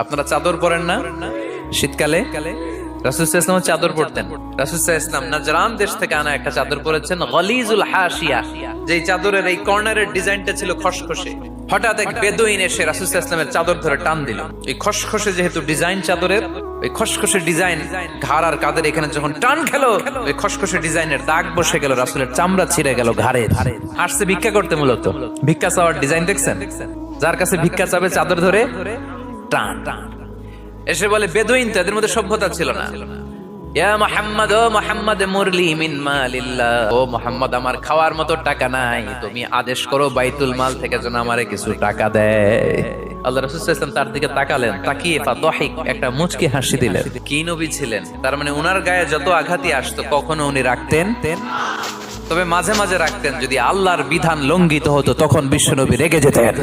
আপনারা চাদর পরেন না শীতকালে? রাসূল সাল্লাল্লাহু আলাইহি ওয়াসাল্লাম চাদর পরতেন। রাসূল সাল্লাল্লাহু আলাইহি ওয়াসাল্লাম নাজরান দেশ থেকে আনা একটা চাদর পরেছেন, গলিজুল হাশিয়া। যেই চাদরের এই কর্নারের ডিজাইনটা ছিল খসখসে। হঠাৎ এক বেদুইন এসে রাসূল সাল্লাল্লাহু আলাইহি ওয়াসাল্লামের চাদর ধরে টান দিল। এই খসখসে যেহেতু ডিজাইন চাদরের, ওই খসখসে ডিজাইন ঘাড় আর কাঁধের এখানে যখন টান খেলো, ওই খসখসে ডিজাইনের দাগ বসে গেল, রাসূলের চামড়া ছিঁড়ে গেল ঘাড়ে। আসছে ভিক্ষা করতে, মূলত ভিক্ষা চাওয়ার ডিজাইন দেখছেন? যার কাছে ভিক্ষা চাবে চাদর ধরে টান টান এসে বলে, বেদুইন তো, এদের মধ্যে সভ্যতা ছিল না। ইয়া মুহাম্মদ, ও মুহাম্মদ, মুরলি মিন মালিল্লাহ, ও মুহাম্মদ, আমার খাওয়ার মতো টাকা নাই, তুমি আদেশ করো বাইতুল মাল থেকে যেন আমারে কিছু টাকা দেয়। আল্লাহ রাসূল সাল্লাল্লাহু আলাইহি ওয়াসাল্লাম তার দিকে তাকালেন, তাকিয়ে ফাদহিক, একটা মুচকি হাসি দিলেন। কি নবী ছিলেন! তার মানে উনার গায়ে যত আঘাতই আসতো কখনো উনি রাখতেন, তবে মাঝে মাঝে রাখতেন। যদি আল্লাহর বিধান লঙ্ঘিত হতো তখন বিশ্বনবী রেগে যেতেন।